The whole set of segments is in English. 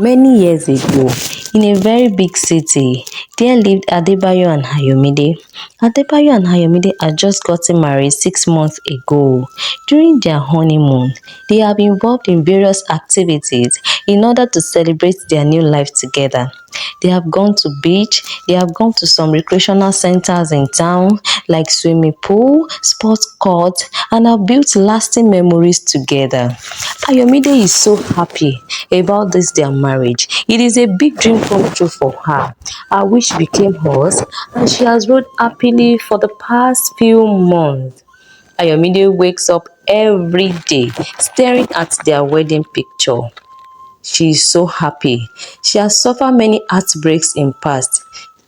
Many years ago, in a very big city, there lived Adebayo and Ayomide. Adebayo and Ayomide had just gotten married 6 months ago. During their honeymoon, they have been involved in various activities in order to celebrate their new life together. They have gone to beach, they have gone to some recreational centers in town like swimming pool, sports court, and have built lasting memories together. Ayomide is so happy about this their marriage. It is a big dream come true for her. Her wish became hers and she has rode happily for the past few months. Ayomide wakes up every day staring at their wedding picture. She is so happy. She has suffered many heartbreaks in past.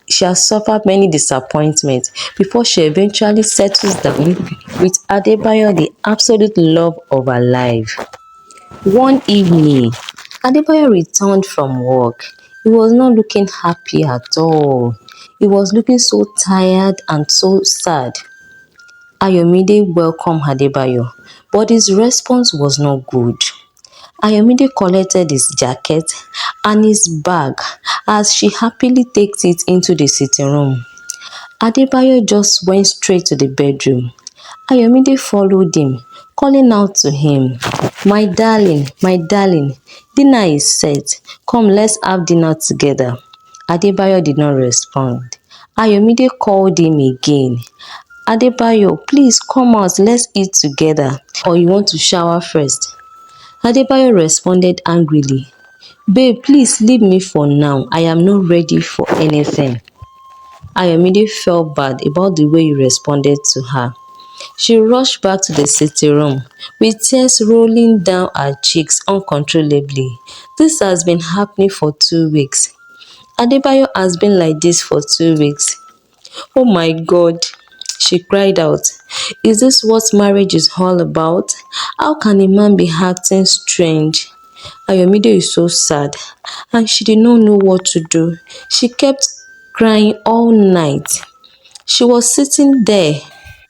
She has suffered many disappointments before she eventually settles down with Adebayo, the absolute love of her life. One evening, Adebayo returned from work. He was not looking happy at all. He was looking so tired and so sad. Ayomide welcomed Adebayo, but his response was not good. Ayomide collected his jacket and his bag as she happily takes it into the sitting room. Adebayo just went straight to the bedroom. Ayomide followed him, calling out to him, my darling, dinner is set. Come, let's have dinner together." Adebayo did not respond. Ayomide called him again. "Adebayo, please come out, let's eat together. Or you want to shower first?" Adebayo responded angrily, "Babe, please leave me for now. I am not ready for anything." Ayomide felt bad about the way he responded to her. She rushed back to the sitting room with tears rolling down her cheeks uncontrollably. This has been happening for 2 weeks. Adebayo has been like this for 2 weeks. "Oh my God," she cried out. "Is this what marriage is all about? How can a man be acting strange?" Ayomide is so sad and she did not know what to do. She kept crying all night. She was sitting there.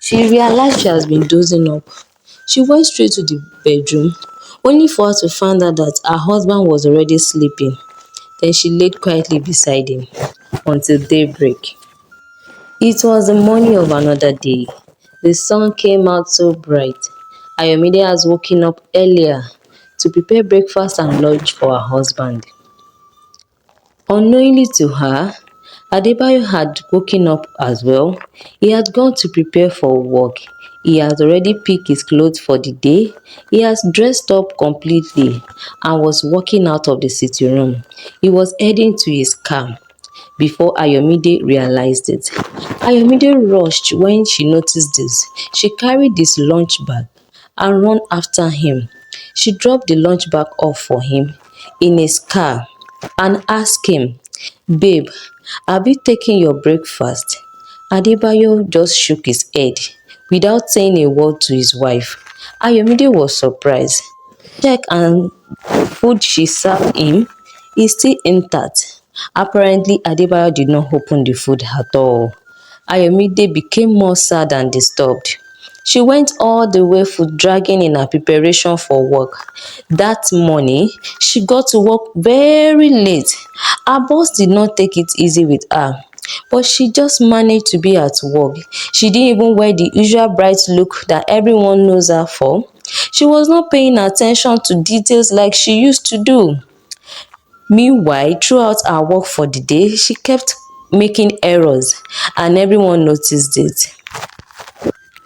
She realized she has been dozing up. She went straight to the bedroom, only for her to find out that her husband was already sleeping. Then she laid quietly beside him until daybreak. It was the morning of another day. The sun came out so bright. Ayomide has woken up earlier to prepare breakfast and lunch for her husband. Unknowingly to her, Adebayo had woken up as well. He had gone to prepare for work. He has already picked his clothes for the day. He has dressed up completely and was walking out of the sitting room. He was heading to his car before Ayomide realized it. Ayomide rushed when she noticed this. She carried his lunch bag and ran after him. She dropped the lunch bag off for him in his car and asked him, "Babe, have you taken your breakfast?" Adebayo just shook his head without saying a word to his wife. Ayomide was surprised. Check and food she served him is still intact. Apparently, Adebayo did not open the food at all. Ayomide became more sad and disturbed. She went all the way foot dragging in her preparation for work. That morning, she got to work very late. Her boss did not take it easy with her, but she just managed to be at work. She didn't even wear the usual bright look that everyone knows her for. She was not paying attention to details like she used to do. Meanwhile, throughout her work for the day, she kept making errors and everyone noticed it.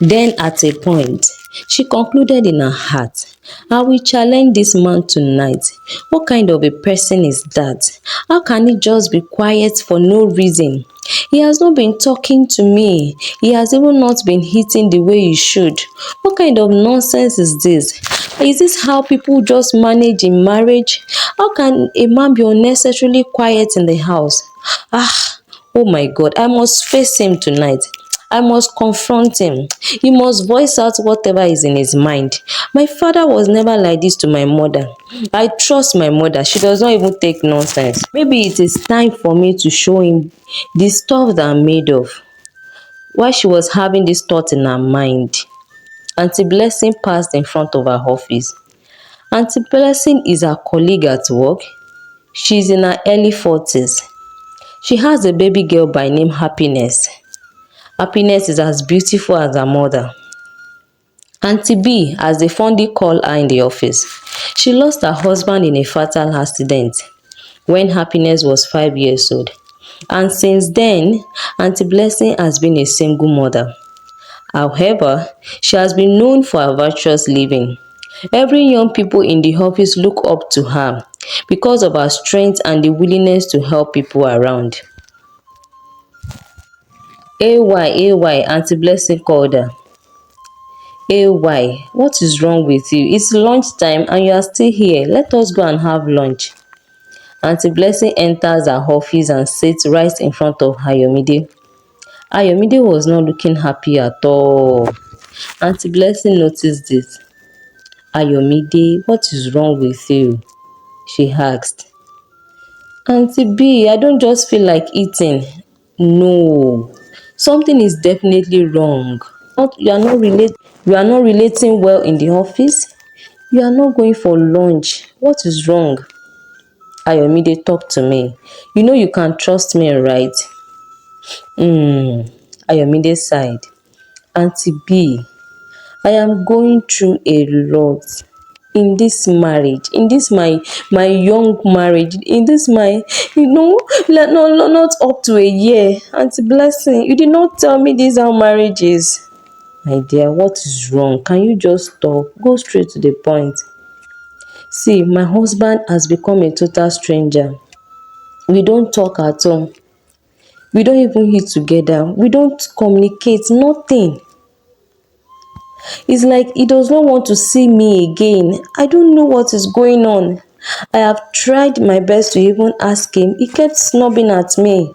Then at a point, she concluded in her heart, "I will challenge this man tonight. What kind of a person is that? How can he just be quiet for no reason? He has not been talking to me. He has even not been eating the way he should. What kind of nonsense is this? Is this how people just manage in marriage? How can a man be unnecessarily quiet in the house? Ah, oh my God, I must face him tonight. I must confront him. He must voice out whatever is in his mind. My father was never like this to my mother. I trust my mother. She does not even take nonsense. Maybe it is time for me to show him the stuff that I'm made of." While she was having this thought in her mind, Auntie Blessing passed in front of her office. Auntie Blessing is her colleague at work. She's in her early 40s. She has a baby girl by name Happiness. Happiness is as beautiful as her mother. Auntie B, as they fondly call her in the office, she lost her husband in a fatal accident when Happiness was 5 years old. And since then, Auntie Blessing has been a single mother. However, she has been known for her virtuous living. Every young people in the office look up to her because of her strength and the willingness to help people around. AY, Auntie Blessing called her. AY, what is wrong with you? It's lunchtime and you are still here. Let us go and have lunch. Auntie Blessing enters her office and sits right in front of Ayomide. Ayomide was not looking happy at all. Auntie Blessing noticed this. Ayomide, what is wrong with you? She asked. Auntie B, I don't just feel like eating. No, something is definitely wrong. You are not relating well in the office. You are not going for lunch. What is wrong? Ayomide, talk to me. You know you can trust me, right? Ayomide sighed. Auntie B, I am going through a lot in this marriage, in this my young marriage, in this my, not up to a year. Auntie Blessing, you did not tell me this how marriage is. My dear, what is wrong? Can you just talk? Go straight to the point. See, my husband has become a total stranger. We don't talk at all. We don't even eat together. We don't communicate, nothing. It's like he does not want to see me again. I don't know what is going on. I have tried my best to even ask him. He kept snubbing at me.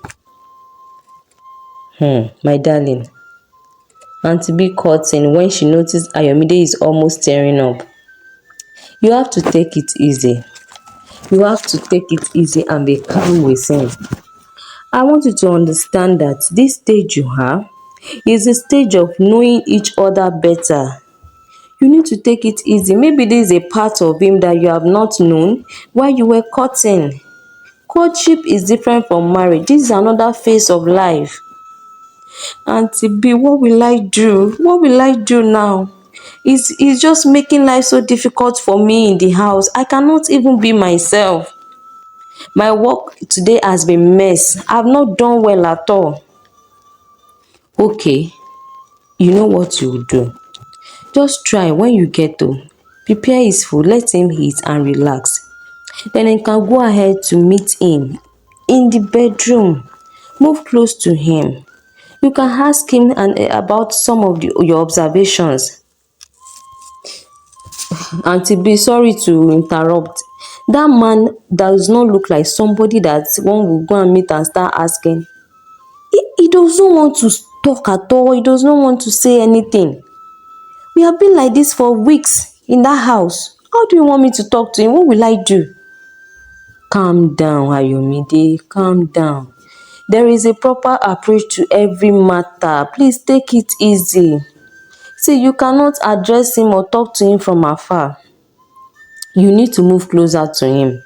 My darling. Auntie B cut in when she noticed Ayomide is almost tearing up. You have to take it easy. You have to take it easy and be calm with him. I want you to understand that this stage you have is a stage of knowing each other better. You need to take it easy. Maybe this is a part of him that you have not known while you were courting. Courtship is different from marriage. This is another phase of life. Auntie B, what will I do? What will I do now? It's just making life so difficult for me in the house. I cannot even be myself. My work today has been mess. I've not done well at all. Okay, you know what you will do. Just try when you get home. Prepare his food, let him eat and relax. Then you can go ahead to meet him in the bedroom. Move close to him. You can ask him about some of your observations. Auntie B, sorry to interrupt. That man does not look like somebody that one will go and meet and start asking. He does not want to talk at all. He does not want to say anything. We have been like this for weeks in that house. How do you want me to talk to him? What will I do? Calm down, Ayomide. Calm down. There is a proper approach to every matter. Please take it easy. See, you cannot address him or talk to him from afar. You need to move closer to him.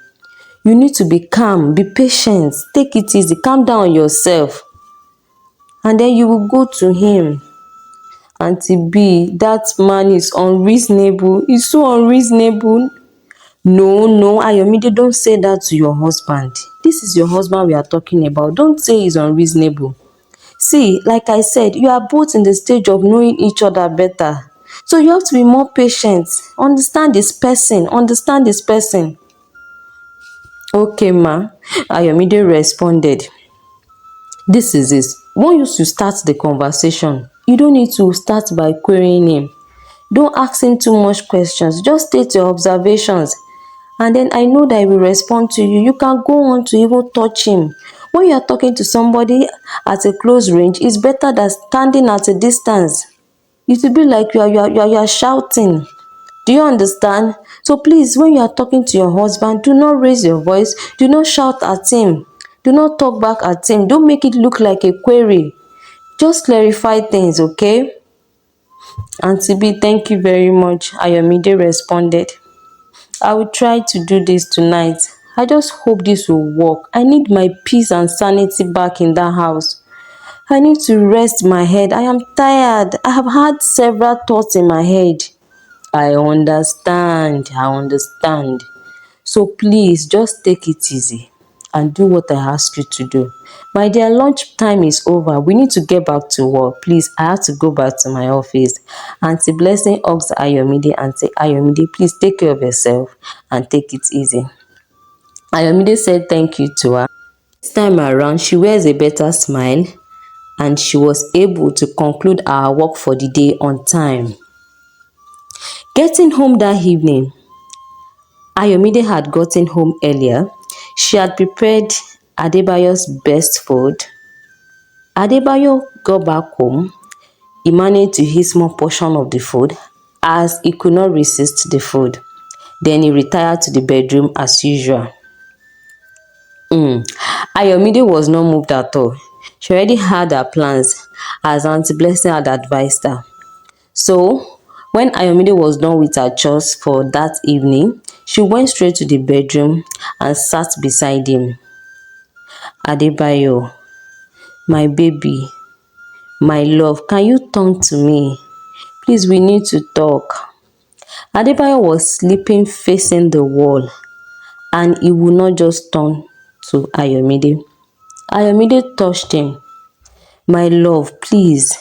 You need to be calm, be patient, take it easy, calm down on yourself. And then you will go to him. Auntie B, that man is unreasonable. He's so unreasonable. No, Ayomide, don't say that to your husband. This is your husband we are talking about. Don't say he's unreasonable. See, like I said, you are both in the stage of knowing each other better. So you have to be more patient. Understand this person. Understand this person. Okay, ma. Ayomide responded. This is it. Once you start the conversation, you don't need to start by querying him. Don't ask him too much questions. Just state your observations. And then I know that he will respond to you. You can go on to even touch him. When you are talking to somebody at a close range, it's better than standing at a distance. It will be like you are shouting. Do you understand? So please, when you are talking to your husband, do not raise your voice. Do not shout at him. Do not talk back at him. Don't make it look like a query. Just clarify things, okay? Auntie B, thank you very much. Ayomide responded. I will try to do this tonight. I just hope this will work. I need my peace and sanity back in that house. I need to rest my head. I am tired. I have had several thoughts in my head. I understand. I understand. So please just take it easy and do what I ask you to do. My dear, lunch time is over. We need to get back to work. Please, I have to go back to my office. Auntie Blessing hugs Ayomide and say, Ayomide, please take care of yourself and take it easy. Ayomide said thank you to her. This time around, she wears a better smile and she was able to conclude our work for the day on time. Getting home that evening, Ayomide had gotten home earlier. She had prepared Adebayo's best food. Adebayo got back home. He managed to eat small portion of the food as he could not resist the food. Then he retired to the bedroom as usual. Ayomide was not moved at all. She already had her plans as Auntie Blessing had advised her. So, when Ayomide was done with her chores for that evening, she went straight to the bedroom and sat beside him. Adebayo, my baby, my love, can you turn to me? Please, we need to talk. Adebayo was sleeping facing the wall and he would not just turn to Ayomide. Ayomide touched him. My love, please,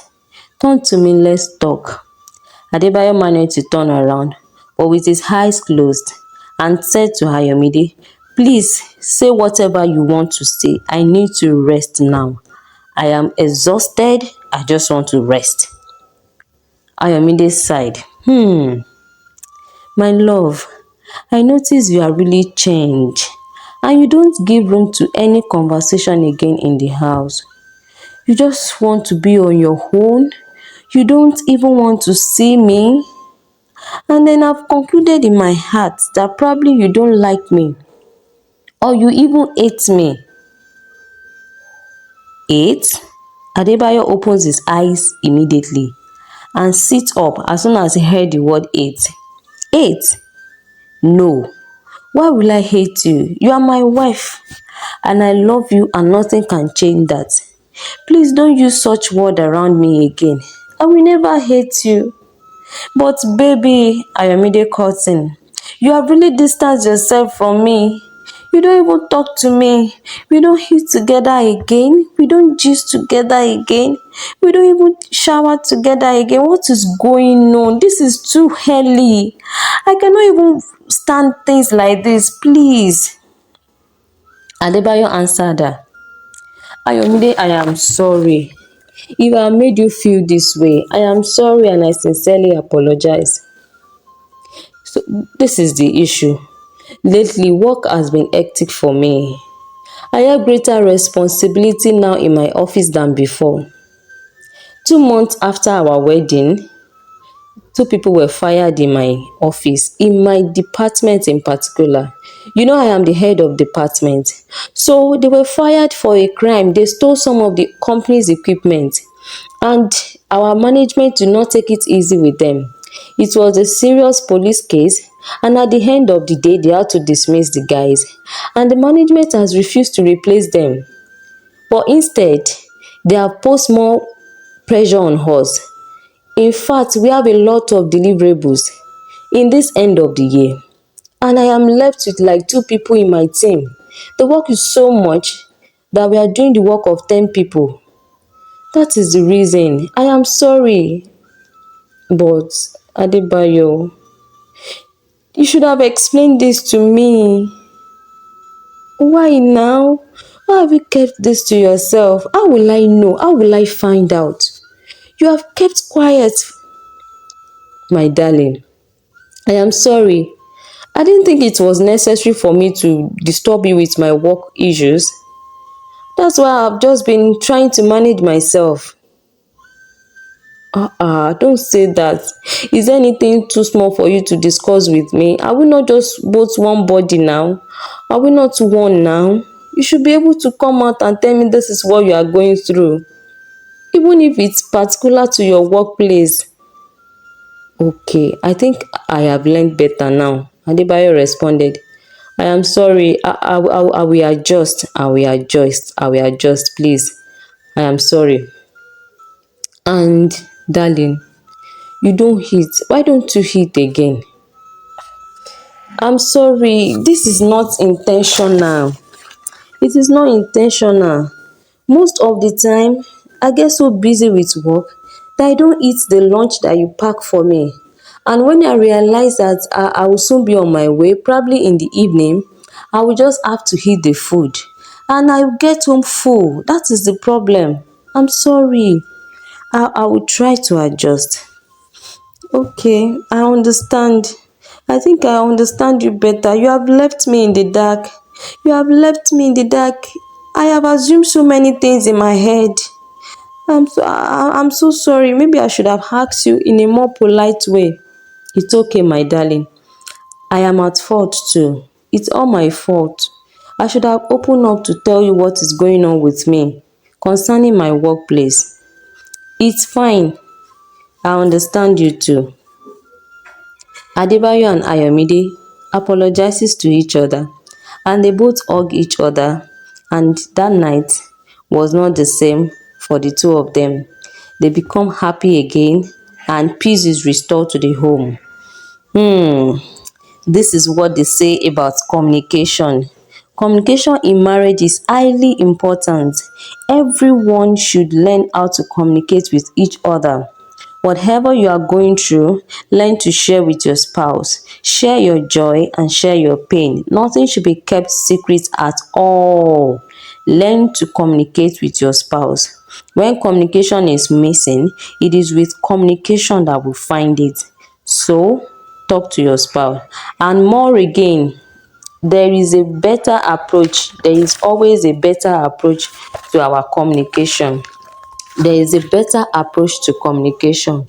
turn to me, let's talk. Adebayo managed to turn around, but with his eyes closed, and said to Ayomide, please say whatever you want to say. I need to rest now. I am exhausted. I just want to rest. Ayomide sighed. My love, I notice you are really changed and you don't give room to any conversation again in the house. You just want to be on your own. You don't even want to see me. And then I've concluded in my heart that probably you don't like me or you even hate me. Hate? Adebayo opens his eyes immediately and sits up as soon as he heard the word hate. Hate? No. Why will I hate you? You are my wife and I love you and nothing can change that. Please don't use such word around me again. I will never hate you. But baby, Ayomide Cotton, you have really distanced yourself from me. You don't even talk to me. We don't eat together again. We don't gist together again. We don't even shower together again. What is going on? This is too early. I cannot even stand things like this. Please. Adebayo answered her. Ayomide, I am sorry. If I made you feel this way, I am sorry and I sincerely apologize. So this is the issue. Lately, work has been hectic for me. I have greater responsibility now in my office than before. 2 months after our wedding, two people were fired in my office, in my department in particular. You know I am the head of department. So they were fired for a crime. They stole some of the company's equipment. And our management did not take it easy with them. It was a serious police case and at the end of the day they had to dismiss the guys. And the management has refused to replace them. But instead, they have posed more pressure on us. In fact, we have a lot of deliverables in this end of the year. And I am left with like 2 people in my team. The work is so much that we are doing the work of 10 people. That is the reason. I am sorry. But Adebayo, you should have explained this to me. Why now? Why have you kept this to yourself? How will I know? How will I find out? You have kept quiet, my darling. I am sorry. I didn't think it was necessary for me to disturb you with my work issues. That's why I've just been trying to manage myself. Don't say that. Is there anything too small for you to discuss with me? Are we not just both one body now? Are we not one now? You should be able to come out and tell me this is what you are going through. Even if it's particular to your workplace. Okay, I think I have learned better now. Adebayo responded. I am sorry. I will adjust. I will adjust. I will adjust, please. I am sorry. And darling, you don't hit. Why don't you hit again? I'm sorry. This is not intentional. It is not intentional. Most of the time, I get so busy with work that I don't eat the lunch that you pack for me. And when I realize that I will soon be on my way, probably in the evening, I will just have to eat the food. And I will get home full. That is the problem. I'm sorry. I will try to adjust. Okay, I understand. I think I understand you better. You have left me in the dark. You have left me in the dark. I have assumed so many things in my head. I'm so sorry. Maybe I should have asked you in a more polite way. It's okay, my darling. I am at fault too. It's all my fault. I should have opened up to tell you what is going on with me concerning my workplace. It's fine. I understand you too. Adebayo and Ayomide apologizes to each other and they both hug each other, and that night was not the same for the two of them. They become happy again and peace is restored to the home. This is what they say about communication. Communication in marriage is highly important. Everyone should learn how to communicate with each other. Whatever you are going through, learn to share with your spouse. Share your joy and share your pain. Nothing should be kept secret at all. Learn to communicate with your spouse. When communication is missing, it is with communication that we find it. So, talk to your spouse. And more again, there is a better approach. There is always a better approach to our communication. There is a better approach to communication.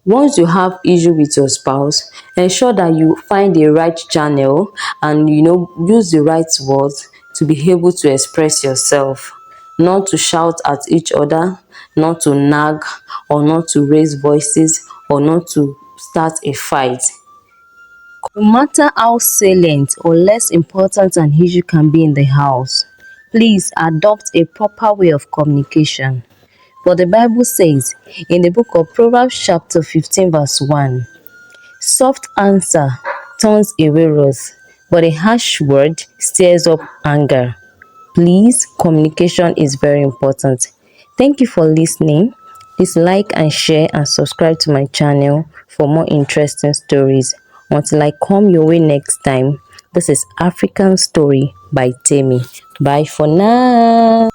Once you have issue with your spouse, ensure that you find the right channel and use the right words to be able to express yourself. Not to shout at each other, not to nag, or not to raise voices, or not to start a fight. No matter how salient or less important an issue can be in the house, please adopt a proper way of communication. For the Bible says in the book of Proverbs chapter 15 verse 1, "Soft answer turns away wrath, but a harsh word stirs up anger." Please, communication is very important. Thank you for listening. Please like and share and subscribe to my channel for more interesting stories. Until I come your way next time, this is African Story by Temi. Bye for now.